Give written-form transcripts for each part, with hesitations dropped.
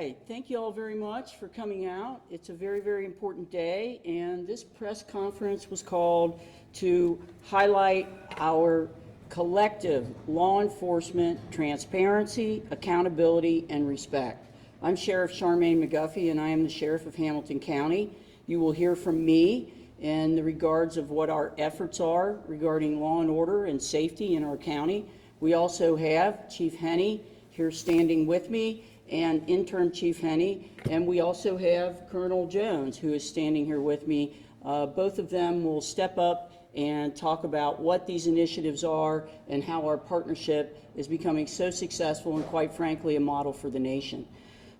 Okay, thank you all very much for coming out. It's a very, very important day, and this press conference was called to highlight our collective law enforcement transparency, accountability, and respect. I'm Sheriff Charmaine McGuffey, and I am the Sheriff of Hamilton County. You will hear from me in the regards of what our efforts are regarding law and order and safety in our county. We also have Chief Henney here standing with me, and Interim Chief Henney, and we also have Colonel Jones, who is standing here with me. Both of them will step up and talk about what these initiatives are and how our partnership is becoming so successful and, quite frankly, a model for the nation.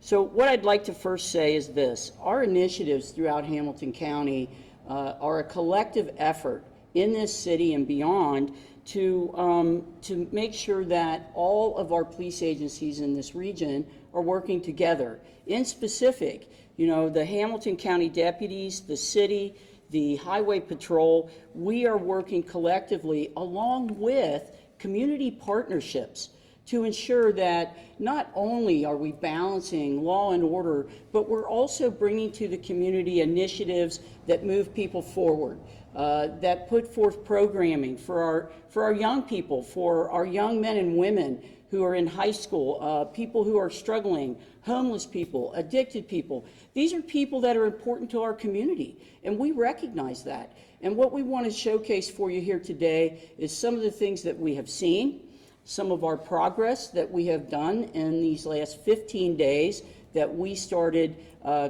So what I'd like to first say is this: our initiatives throughout Hamilton County are a collective effort in this city and beyond to make sure that all of our police agencies in this region are working together. In specific, you know, the Hamilton County deputies, the city, the highway patrol, we are working collectively along with community partnerships to ensure that not only are we balancing law and order, but we're also bringing to the community initiatives that move people forward, that put forth programming for our young people, for our young men and women who are in high school, people who are struggling, homeless people, addicted people. These are people that are important to our community, and we recognize that. And what we want to showcase for you here today is some of the things that we have seen, some of our progress that we have done in these last 15 days that we started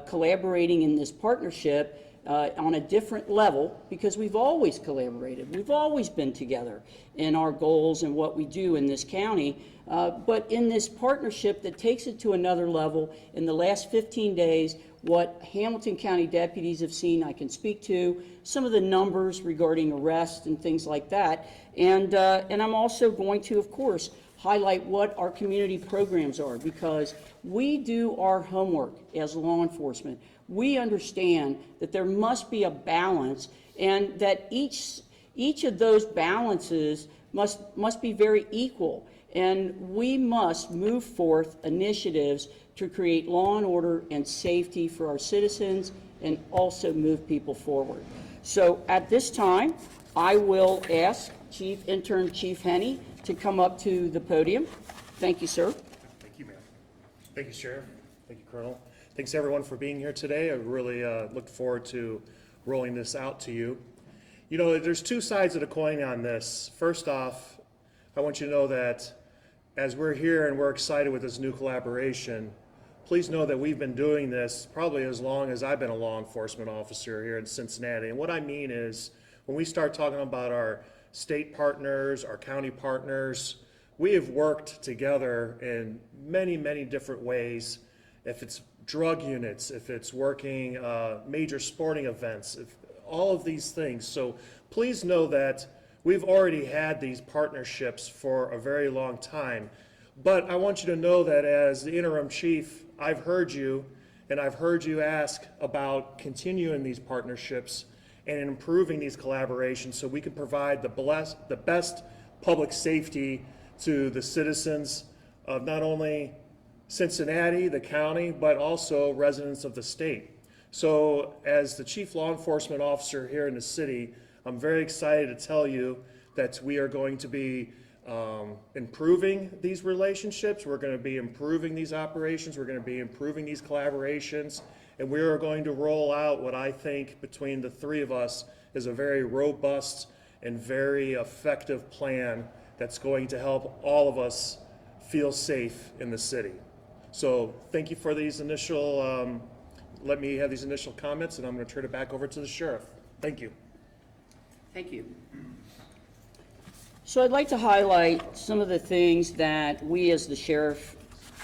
collaborating in this partnership on a different level, because we've always collaborated. We've always been together in our goals and what we do in this county. But in this partnership that takes it to another level, in the last 15 days, what Hamilton County deputies have seen, I can speak to some of the numbers regarding arrests and things like that. And I'm also going to, of course, highlight what our community programs are, because we do our homework as law enforcement. We understand that there must be a balance, and that each of those balances must be very equal. And we must move forth initiatives to create law and order and safety for our citizens and also move people forward. So at this time, I will ask Interim Chief Henney to come up to the podium. Thank you, sir. Thank you, ma'am. Thank you, Sheriff. Thank you, Colonel. Thanks, everyone, for being here today. I really look forward to rolling this out to you. You know, there's two sides of the coin on this. First off, I want you to know that as we're here and we're excited with this new collaboration, please know that we've been doing this probably as long as I've been a law enforcement officer here in Cincinnati. And what I mean is, when we start talking about our state partners, our county partners, we have worked together in many, many different ways. If it's drug units, if it's working major sporting events, if all of these things. So please know that we've already had these partnerships for a very long time. But I want you to know that as the interim chief, I've heard you, and I've heard you ask about continuing these partnerships and improving these collaborations so we can provide the best public safety to the citizens of not only Cincinnati, the county, but also residents of the state. So as the Chief Law Enforcement Officer here in the city, I'm very excited to tell you that we are going to be improving these relationships. We're going to be improving these operations. We're going to be improving these collaborations. And we are going to roll out what I think between the three of us is a very robust and very effective plan that's going to help all of us feel safe in the city. So thank you for these initial, let me have these initial comments, and I'm going to turn it back over to the sheriff. Thank you. Thank you. So I'd like to highlight some of the things that we as the Sheriff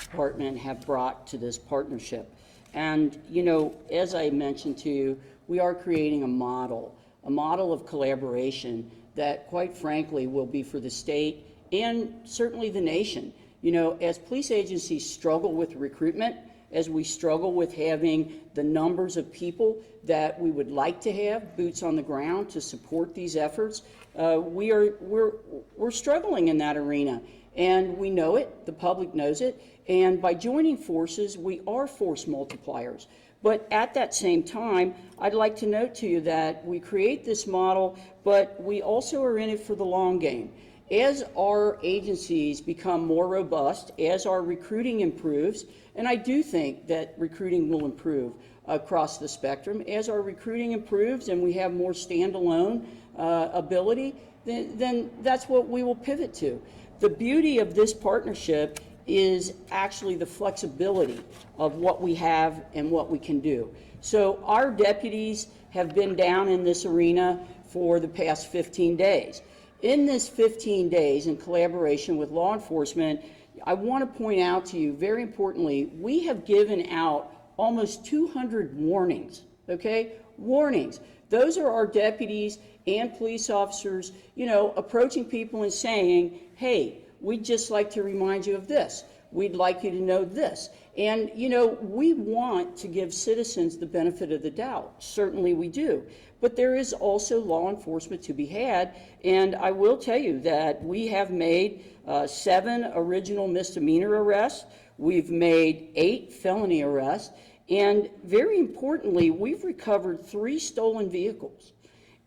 Department have brought to this partnership. And, you know, as I mentioned to you, we are creating a model of collaboration that, quite frankly, will be for the state and certainly the nation. You know, as police agencies struggle with recruitment, as we struggle with having the numbers of people that we would like to have, boots on the ground to support these efforts, we're struggling in that arena. And we know it, the public knows it, and by joining forces, we are force multipliers. But at that same time, I'd like to note to you that we create this model, but we also are in it for the long game. As our agencies become more robust, as our recruiting improves, and I do think that recruiting will improve across the spectrum, as our recruiting improves and we have more standalone ability, then that's what we will pivot to. The beauty of this partnership is actually the flexibility of what we have and what we can do. So our deputies have been down in this arena for the past 15 days. In this 15 days, in collaboration with law enforcement, I want to point out to you, very importantly, we have given out almost 200 warnings, okay? Warnings. Those are our deputies and police officers, you know, approaching people and saying, hey, we'd just like to remind you of this. We'd like you to know this. And, you know, we want to give citizens the benefit of the doubt. Certainly we do. But there is also law enforcement to be had. And I will tell you that we have made 7 original misdemeanor arrests. We've made 8 felony arrests. And very importantly, we've recovered 3 stolen vehicles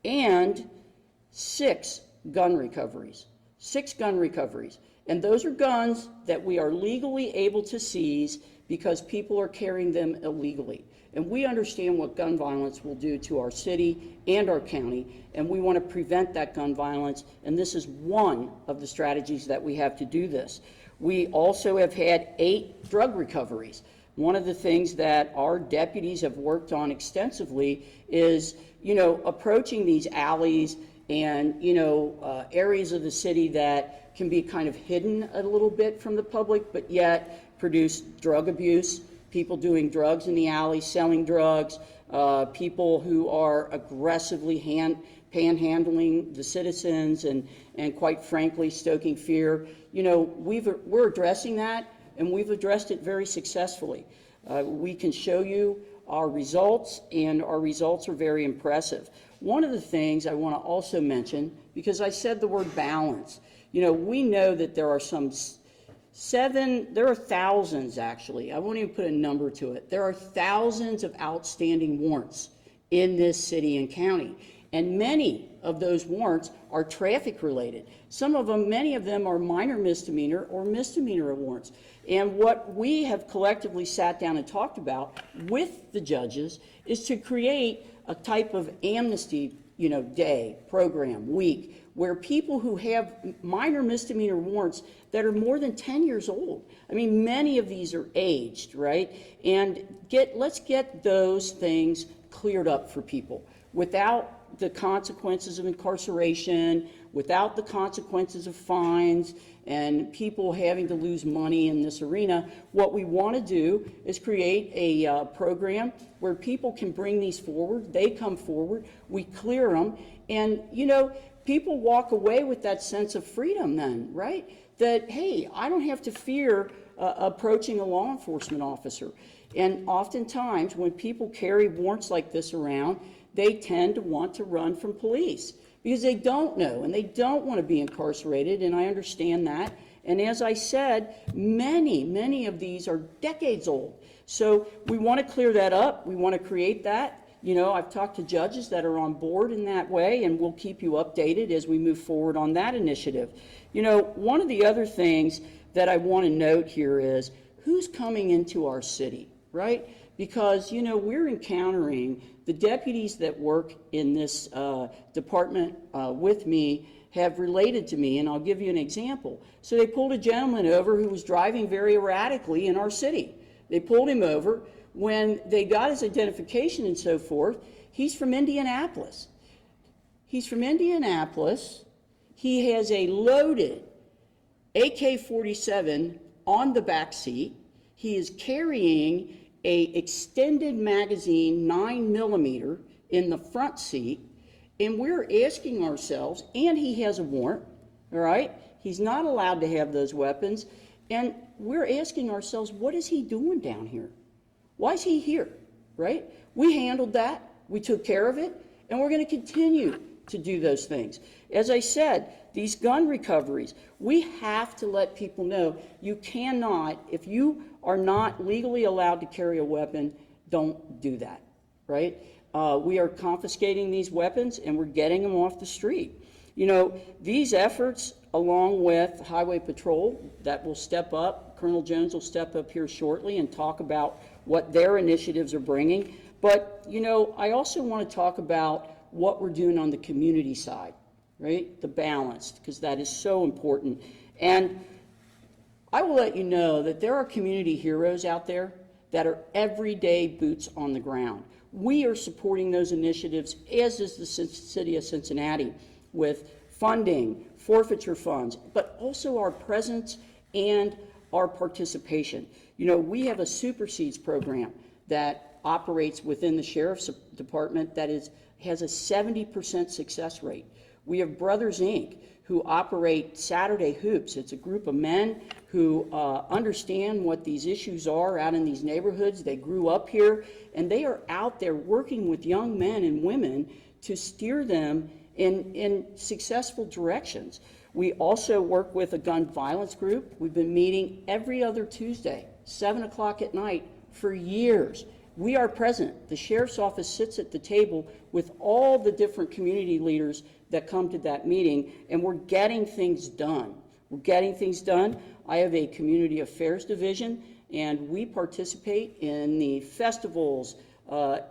and 6 gun recoveries. 6 gun recoveries. And those are guns that we are legally able to seize because people are carrying them illegally. And we understand what gun violence will do to our city and our county, and we want to prevent that gun violence, and this is one of the strategies that we have to do this. We also have had 8 drug recoveries. One of the things that our deputies have worked on extensively is, you know, approaching these alleys and, you know, areas of the city that can be kind of hidden a little bit from the public, but yet produce drug abuse, people doing drugs in the alley, selling drugs, people who are aggressively panhandling the citizens and quite frankly, stoking fear. You know, we're addressing that, and we've addressed it very successfully. We can show you our results, and our results are very impressive. One of the things I want to also mention, because I said the word balance, you know, we know that there are there are thousands actually, I won't even put a number to it, there are thousands of outstanding warrants in this city and county. And many of those warrants are traffic related. Some of them, many of them are minor misdemeanor or misdemeanor warrants. And what we have collectively sat down and talked about with the judges is to create a type of amnesty, you know, day, program, week, where people who have minor misdemeanor warrants that are more than 10 years old, I mean, many of these are aged, right? And let's get those things cleared up for people without the consequences of incarceration, without the consequences of fines, and people having to lose money in this arena. What we want to do is create a program where people can bring these forward, they come forward, we clear them, and, you know, people walk away with that sense of freedom then, right? That, hey, I don't have to fear approaching a law enforcement officer. And oftentimes when people carry warrants like this around, they tend to want to run from police because they don't know and they don't want to be incarcerated, and I understand that. And as I said, many of these are decades old. So we want to clear that up. We want to create that. You know, I've talked to judges that are on board in that way, and we'll keep you updated as we move forward on that initiative. You know, one of the other things that I want to note here is who's coming into our city, right? Because, you know, we're encountering the deputies that work in this department with me have related to me, and I'll give you an example. So they pulled a gentleman over who was driving very erratically in our city. They pulled him over. When they got his identification and so forth, he's from Indianapolis. He's from Indianapolis. He has a loaded AK-47 on the back seat. He is carrying a extended magazine 9mm in the front seat, and we're asking ourselves, and he has a warrant, all right? He's not allowed to have those weapons, and we're asking ourselves, what is he doing down here? Why is he here, right? We handled that, we took care of it, and we're going to continue to do those things. As I said, these gun recoveries, we have to let people know you cannot, if you are not legally allowed to carry a weapon, don't do that, right? We are confiscating these weapons and we're getting them off the street. You know, these efforts, along with Highway Patrol, that will step up, Colonel Jones will step up here shortly and talk about what their initiatives are bringing. But, you know, I also want to talk about what we're doing on the community side, right? The balance, because that is so important. And I will let you know that there are community heroes out there that are everyday boots on the ground. We are supporting those initiatives, as is the city of Cincinnati, with funding, forfeiture funds, but also our presence and our participation. You know, we have a supersedes program that operates within the Sheriff's Department that has a 70% success rate. We have Brothers Inc., who operate Saturday Hoops. It's a group of men who understand what these issues are out in these neighborhoods. They grew up here, and they are out there working with young men and women to steer them in successful directions. We also work with a gun violence group. We've been meeting every other Tuesday, 7 o'clock at night, for years. We are present. The Sheriff's Office sits at the table with all the different community leaders that come to that meeting, and we're getting things done. We're getting things done. I have a community affairs division, and we participate in the festivals,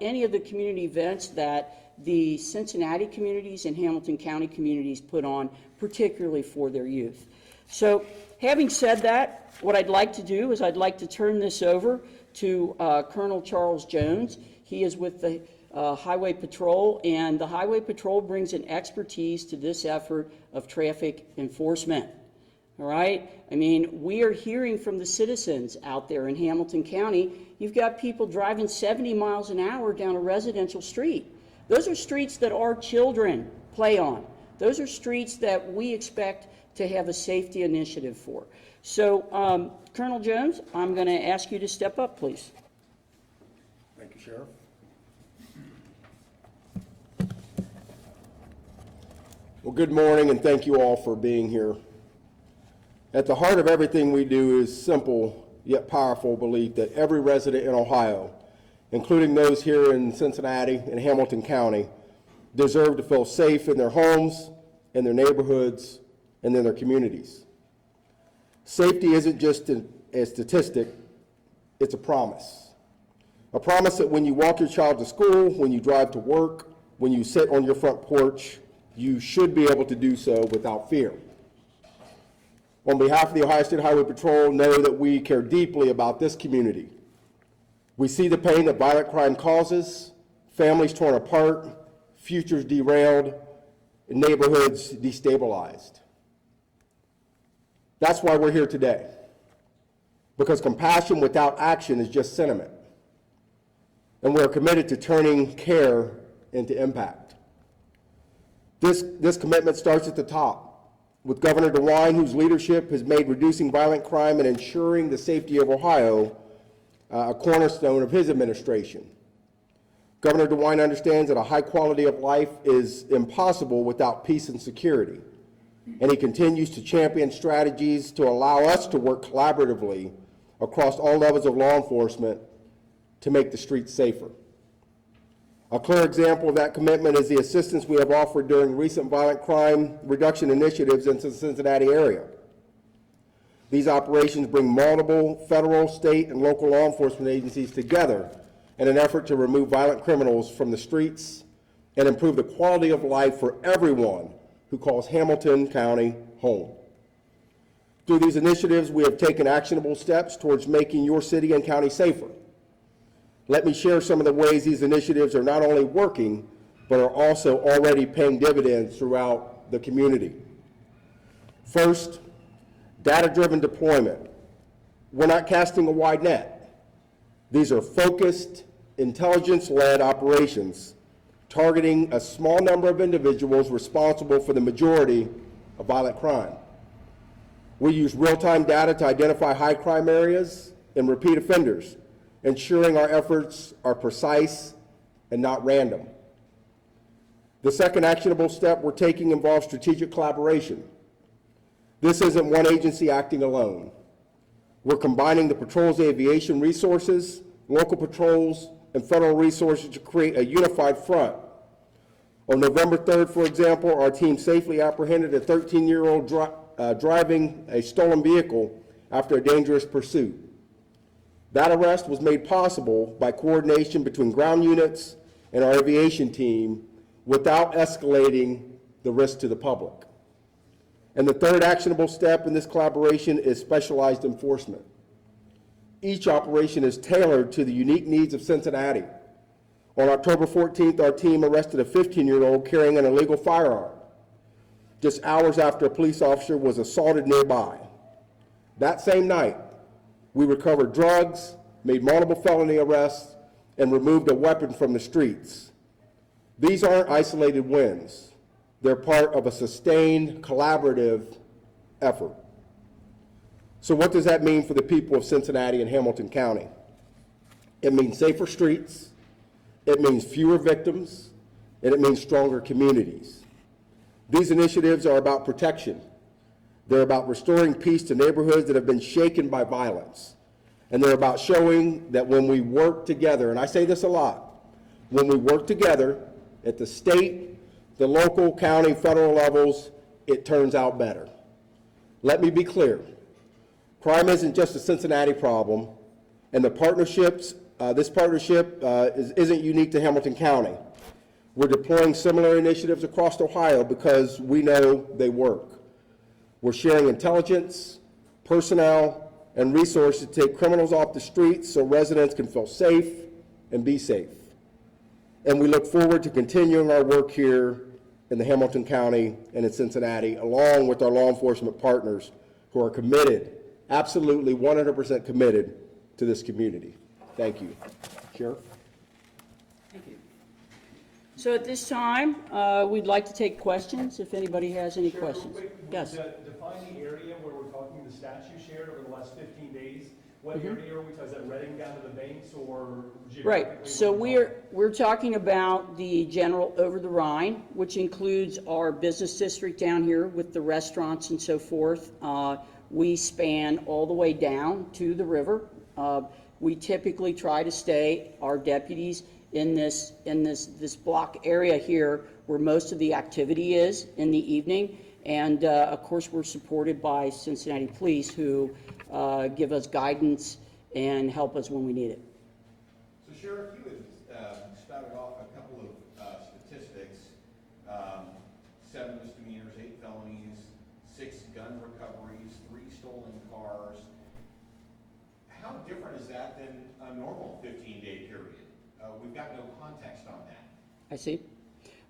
any of the community events that the Cincinnati communities and Hamilton County communities put on, particularly for their youth. So, having said that, what I'd like to do is I'd like to turn this over to Colonel Charles Jones. He is with the Highway Patrol, and the Highway Patrol brings an expertise to this effort of traffic enforcement. All right? I mean, we are hearing from the citizens out there in Hamilton County. You've got people driving 70 miles an hour down a residential street. Those are streets that our children play on. Those are streets that we expect to have a safety initiative for. So, Colonel Jones, I'm going to ask you to step up, please. Thank you, Sheriff. Well, good morning, and thank you all for being here. At the heart of everything we do is simple yet powerful belief that every resident in Ohio, including those here in Cincinnati and Hamilton County, deserve to feel safe in their homes, in their neighborhoods, and in their communities. Safety isn't just a statistic, it's a promise. A promise that when you walk your child to school, when you drive to work, when you sit on your front porch, you should be able to do so without fear. On behalf of the Ohio State Highway Patrol, know that we care deeply about this community. We see the pain that violent crime causes, families torn apart, futures derailed, and neighborhoods destabilized. That's why we're here today, because compassion without action is just sentiment, and we're committed to turning care into impact. This commitment starts at the top, with Governor DeWine, whose leadership has made reducing violent crime and ensuring the safety of Ohio a cornerstone of his administration. Governor DeWine understands that a high quality of life is impossible without peace and security, and he continues to champion strategies to allow us to work collaboratively across all levels of law enforcement to make the streets safer. A clear example of that commitment is the assistance we have offered during recent violent crime reduction initiatives in the Cincinnati area. These operations bring multiple federal, state, and local law enforcement agencies together in an effort to remove violent criminals from the streets and improve the quality of life for everyone who calls Hamilton County home. Through these initiatives, we have taken actionable steps towards making your city and county safer. Let me share some of the ways these initiatives are not only working, but are also already paying dividends throughout the community. First, data-driven deployment. We're not casting a wide net. These are focused, intelligence-led operations targeting a small number of individuals responsible for the majority of violent crime. We use real-time data to identify high crime areas and repeat offenders, ensuring our efforts are precise and not random. The second actionable step we're taking involves strategic collaboration. This isn't one agency acting alone. We're combining the patrol's aviation resources, local patrols, and federal resources to create a unified front. On November 3rd, for example, our team safely apprehended a 13-year-old driving a stolen vehicle after a dangerous pursuit. That arrest was made possible by coordination between ground units and our aviation team without escalating the risk to the public. And the third actionable step in this collaboration is specialized enforcement. Each operation is tailored to the unique needs of Cincinnati. On October 14th, our team arrested a 15-year-old carrying an illegal firearm, just hours after a police officer was assaulted nearby. That same night, we recovered drugs, made multiple felony arrests, and removed a weapon from the streets. These aren't isolated wins. They're part of a sustained, collaborative effort. So what does that mean for the people of Cincinnati and Hamilton County? It means safer streets, it means fewer victims, and it means stronger communities. These initiatives are about protection. They're about restoring peace to neighborhoods that have been shaken by violence. And they're about showing that when we work together, and I say this a lot, when we work together at the state, the local, county, federal levels, it turns out better. Let me be clear. Crime isn't just a Cincinnati problem, and this partnership isn't unique to Hamilton County. We're deploying similar initiatives across Ohio because we know they work. We're sharing intelligence, personnel, and resources to take criminals off the streets so residents can feel safe and be safe. And we look forward to continuing our work here in the Hamilton County and in Cincinnati, along with our law enforcement partners who are committed, absolutely 100% committed to this community. Thank you. Sheriff? Thank you. So at this time, we'd like to take questions, if anybody has any questions. Yes. Define the area where we're talking, the stats you shared over the last 15 days. What area are we talking? Is that Reading down to the banks or geographically? Right, so we're talking about the general over the Rhine, which includes our business district down here with the restaurants and so forth. We span all the way down to the river. We typically try to stay, our deputies, in this block area here where most of the activity is in the evening. And of course, we're supported by Cincinnati Police, who give us guidance and help us when we need it. So Sheriff, you had spouted off a couple of statistics, 7 misdemeanors, 8 felonies, 6 gun recoveries, 3 stolen cars. How different is that than a normal 15-day period? We've got no context on that. I see.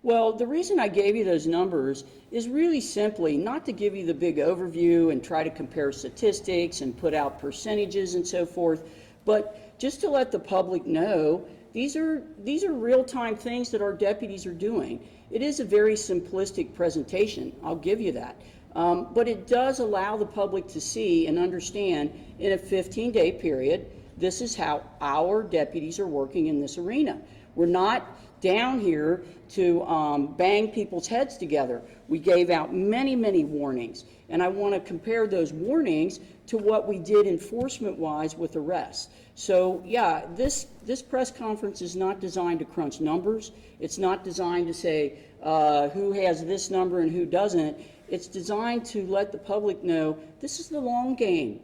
Well, the reason I gave you those numbers is really simply not to give you the big overview and try to compare statistics and put out percentages and so forth, but just to let the public know these are real-time things that our deputies are doing. It is a very simplistic presentation, I'll give you that, but it does allow the public to see and understand in a 15-day period, this is how our deputies are working in this arena. We're not down here to bang people's heads together. We gave out many, many warnings, and I want to compare those warnings to what we did enforcement-wise with arrests. So yeah, this press conference is not designed to crunch numbers. It's not designed to say who has this number and who doesn't. It's designed to let the public know this is the long game,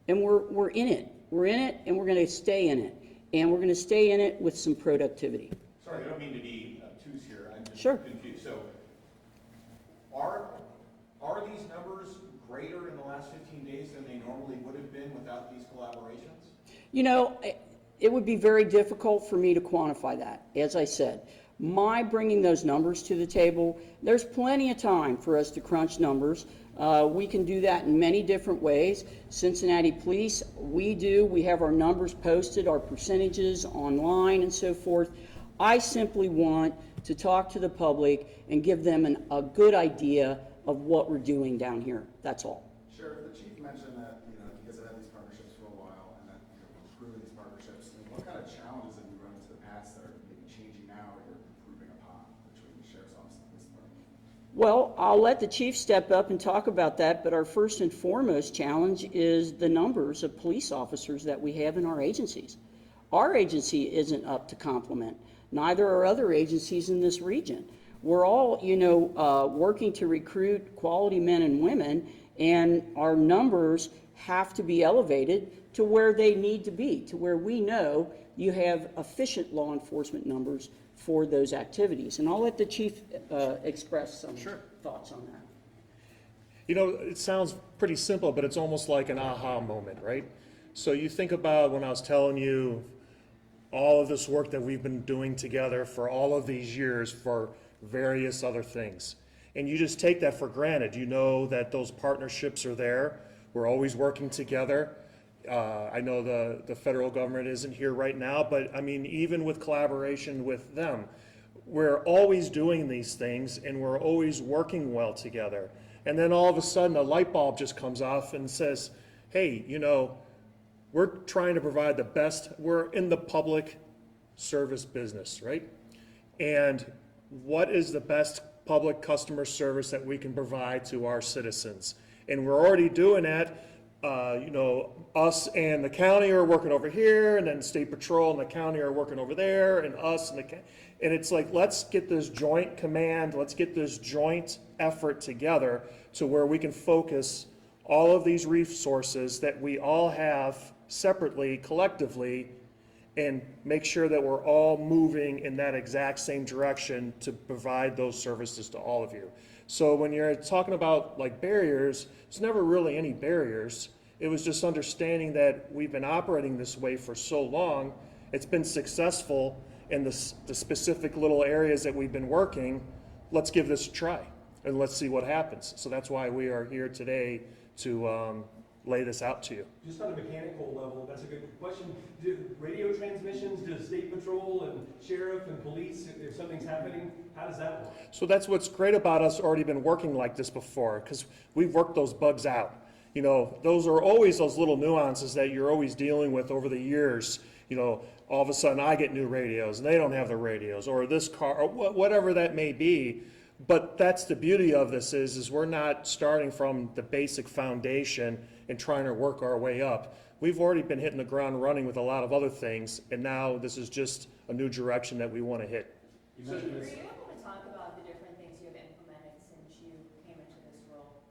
and we're in it. We're in it, and we're going to stay in it, and we're going to stay in it with some productivity. Sorry, I don't mean to be obtuse here. I'm just Sure. confused. So are these numbers greater in the last 15 days than they normally would have been without these collaborations? You know, it would be very difficult for me to quantify that. As I said, my bringing those numbers to the table, there's plenty of time for us to crunch numbers. We can do that in many different ways. Cincinnati Police, we have our numbers posted, our percentages online and so forth. I simply want to talk to the public and give them a good idea of what we're doing down here. That's all. Sheriff, the chief mentioned that, you guys have had these partnerships for a while and that, improving these partnerships. What kind of challenges have you run into the past that are maybe changing now or you're improving upon between the sheriff's office Well, I'll let the chief step up and talk about that, but our first and foremost challenge is the numbers of police officers that we have in our agencies. Our agency isn't up to complement, neither are other agencies in this region. We're all, working to recruit quality men and women, and our numbers have to be elevated to where they need to be, to where we know you have efficient law enforcement numbers for those activities. And I'll let the chief express some thoughts on that. You know, it sounds pretty simple, but it's almost like an aha moment, right? So you think about when I was telling you all of this work that we've been doing together for all of these years for various other things. And you just take that for granted. You know that those partnerships are there. We're always working together. I know the federal government isn't here right now, but I mean, even with collaboration with them, we're always doing these things and we're always working well together. And then all of a sudden a light bulb just comes off and says, hey, we're trying to provide the best, we're in the public service business, right? And what is the best public customer service that we can provide to our citizens? And we're already doing that. Us and the county are working over here, and then State Patrol and the county are working over there, and us and the county. And it's like, let's get this joint command, let's get this joint effort together to where we can focus all of these resources that we all have separately, collectively, and make sure that we're all moving in that exact same direction to provide those services to all of you. So when you're talking about like barriers, there's never really any barriers. It was just understanding that we've been operating this way for so long. It's been successful in the specific little areas that we've been working. Let's give this a try and let's see what happens. So that's why we are here today to lay this out to you. Just on a mechanical level, that's a good question. Do radio transmissions, does State Patrol and Sheriff and Police, if something's happening, how does that work? So that's what's great about us already been working like this before, because we've worked those bugs out. Those are always those little nuances that you're always dealing with over the years. All of a sudden I get new radios and they don't have the radios, or this car, or whatever that may be. But that's the beauty of this is we're not starting from the basic foundation and trying to work our way up. We've already been hitting the ground running with a lot of other things, and now this is just a new direction that we want to hit. You mentioned Were this. you able to talk about the different things you have implemented since you came into this role?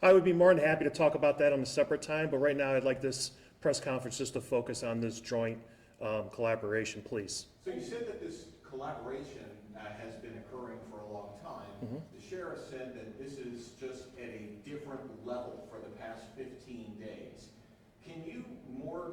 I would be more than happy to talk about that on a separate time, but right now I'd like this press conference just to focus on this joint collaboration, please. So you said that this collaboration has been occurring for a long time. The sheriff said that this is just at a different level for the past 15 days. Can you more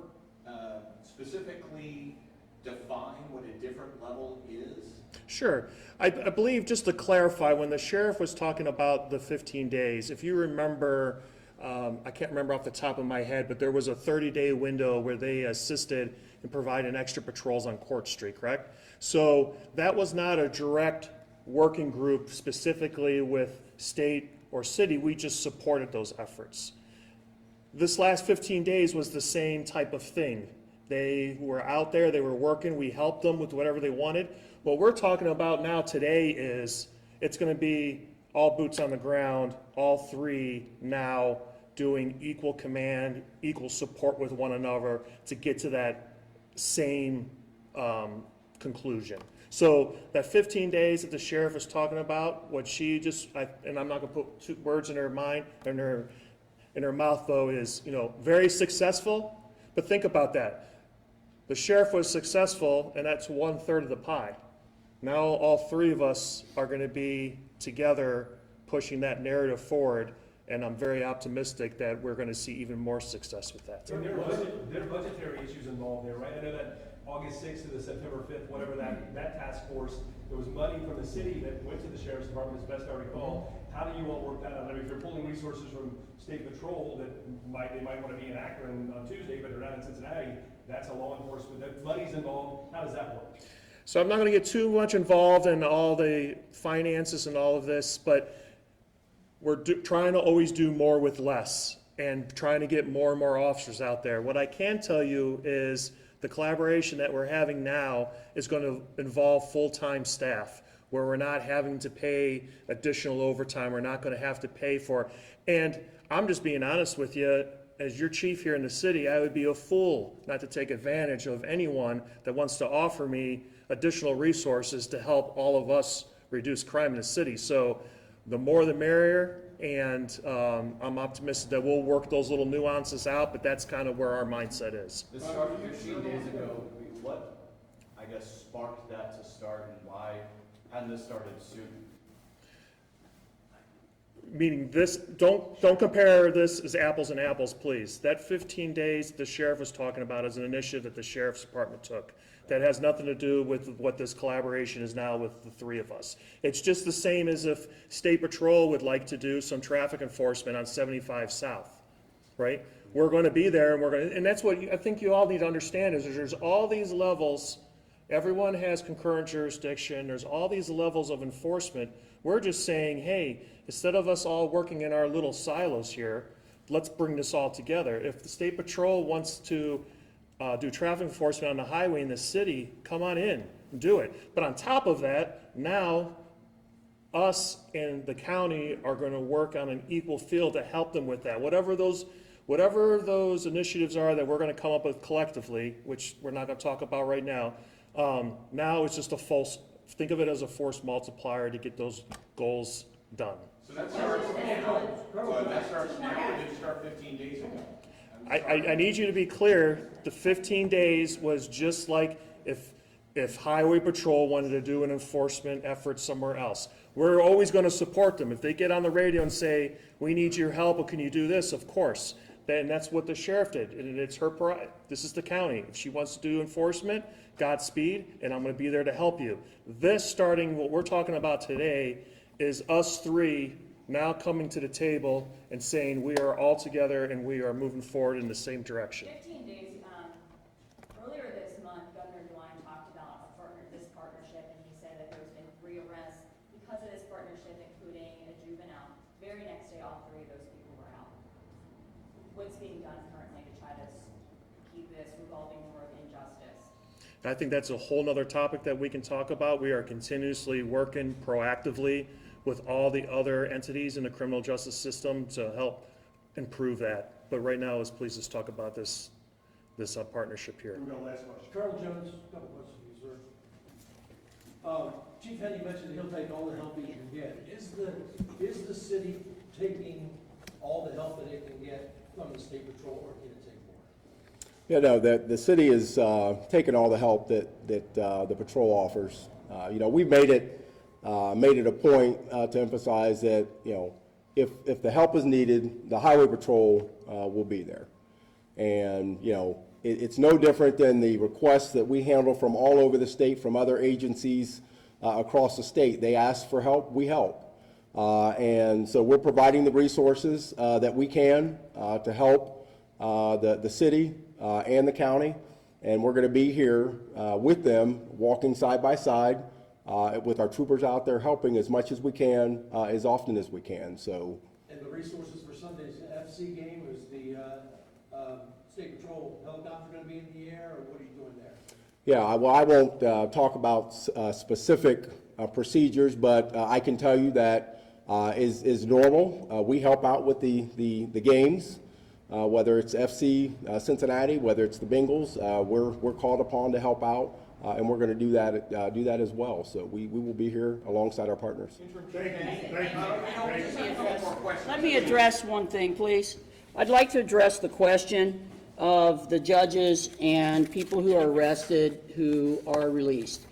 specifically define what a different level is? Sure. I believe, just to clarify, when the sheriff was talking about the 15 days, if you remember, I can't remember off the top of my head, but there was a 30-day window where they assisted in providing extra patrols on Court Street, correct? So that was not a direct working group specifically with state or city. We just supported those efforts. This last 15 days was the same type of thing. They were out there, they were working, we helped them with whatever they wanted. What we're talking about now today is it's going to be all boots on the ground, all three now doing equal command, equal support with one another to get to that same conclusion. So that 15 days that the sheriff was talking about, what she just, and I'm not going to put two words in her mind, in her mouth though, is very successful. But think about that. The sheriff was successful, and that's 1/3 of the pie. Now all three of us are going to be together pushing that narrative forward, and I'm very optimistic that we're going to see even more success with that. And there are budgetary issues involved there, right? I know that August 6th to the September 5th, whatever that task force, there was money from the city that went to the sheriff's department, as best I recall. How do you all work that out? I mean, if you're pulling resources from State Patrol that they might want to be in Akron on Tuesday, but they're not in Cincinnati, that's a law enforcement, that money's involved. How does that work? So I'm not going to get too much involved in all the finances and all of this, but we're trying to always do more with less and trying to get more and more officers out there. What I can tell you is the collaboration that we're having now is going to involve full-time staff. where we're not having to pay additional overtime, we're not gonna have to pay for. And I'm just being honest with you, as your chief here in the city, I would be a fool not to take advantage of anyone that wants to offer me additional resources to help all of us reduce crime in the city. So the more the merrier, and I'm optimistic that we'll work those little nuances out, but that's kind of where our mindset is. This started 15 days ago. What, I guess, sparked that to start, and why hadn't this started sooner? Meaning this, don't compare this as apples and apples, please. That 15 days the sheriff was talking about is an initiative that the sheriff's department took. That has nothing to do with what this collaboration is now with the three of us. It's just the same as if State Patrol would like to do some traffic enforcement on 75 South, right? We're going to be there, and that's what I think you all need to understand is there's all these levels. Everyone has concurrent jurisdiction. There's all these levels of enforcement. We're just saying, hey, instead of us all working in our little silos here, let's bring this all together. If the State Patrol wants to do traffic enforcement on the highway in the city, come on in and do it. But on top of that, now us and the county are going to work on an equal field to help them with that. Whatever those initiatives are that we're going to come up with collectively, which we're not going to talk about right now, now it's just think of it as a force multiplier to get those goals done. So that starts now, so that starts now, or did it start 15 days ago? I need you to be clear, the 15 days was just like if Highway Patrol wanted to do an enforcement effort somewhere else. We're always going to support them. If they get on the radio and say, we need your help, or can you do this? Of course. Then that's what the sheriff did, and it's her pride. This is the county. If she wants to do enforcement, Godspeed, and I'm going to be there to help you. Starting what we're talking about today, is us three now coming to the table and saying we are all together and we are moving forward in the same direction. 15 days, earlier this month, Governor DeWine talked about this partnership, and he said that there's been 3 arrests because of this partnership, including a juvenile. Very next day, all 3 of those people were out. What's being done currently to try to keep this revolving door of injustice? I think that's a whole nother topic that we can talk about. We are continuously working proactively with all the other entities in the criminal justice system to help improve that. But right now, please just talk about this partnership here. We're going last question. Colonel Jones, a couple questions for you, sir. Chief Henny mentioned he'll take all the help he can get. Is the city taking all the help that it can get from the State Patrol, or can it take more? Yeah, no, the city is taking all the help that the patrol offers. We've made it a point to emphasize that, if the help is needed, the Highway Patrol will be there. And, it's no different than the requests that we handle from all over the state, from other agencies across the state. They ask for help, we help. And so we're providing the resources that we can to help the city and the county. And we're going to be here with them, walking side by side, with our troopers out there helping as much as we can, as often as we can. So. And the resources for Sunday's FC game, is the State Patrol helicopter going to be in the air, or what are you doing there? Yeah, well, I won't talk about specific procedures, but I can tell you that is normal. We help out with the games, whether it's FC Cincinnati, whether it's the Bengals. We're called upon to help out. And we're going to do that as well. So we will be here alongside our partners. Let me address one thing, please. I'd like to address the question of the judges and people who are arrested who are released.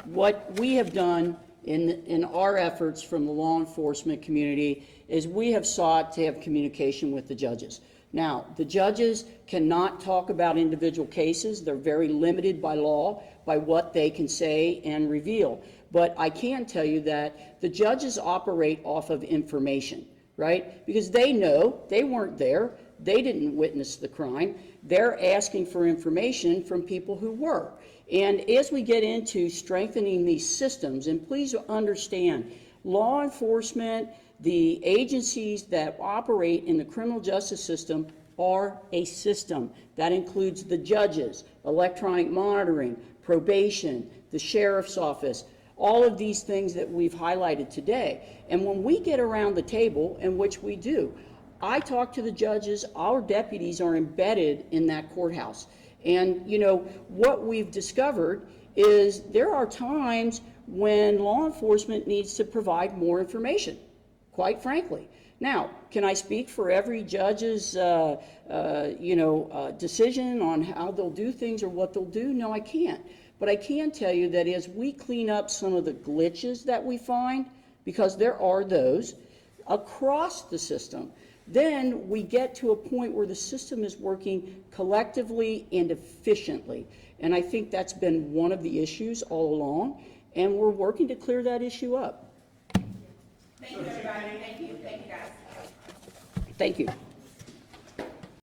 What we have done in our efforts from the law enforcement community is we have sought to have communication with the judges. Now, the judges cannot talk about individual cases. They're very limited by law, by what they can say and reveal. But I can tell you that the judges operate off of information, right? Because they know they weren't there. They didn't witness the crime. They're asking for information from people who were. And as we get into strengthening these systems, and please understand, law enforcement, the agencies that operate in the criminal justice system are a system. That includes the judges, electronic monitoring, probation, the sheriff's office, all of these things that we've highlighted today. And when we get around the table, in which we do, I talk to the judges, our deputies are embedded in that courthouse. And, you know, what we've discovered is there are times when law enforcement needs to provide more information, quite frankly. Now, can I speak for every judge's, decision on how they'll do things or what they'll do? No, I can't. But I can tell you that as we clean up some of the glitches that we find, because there are those, across the system, then we get to a point where the system is working collectively and efficiently. And I think that's been one of the issues all along, and we're working to clear that issue up. Thank you, everybody. Thank you, guys. Thank you.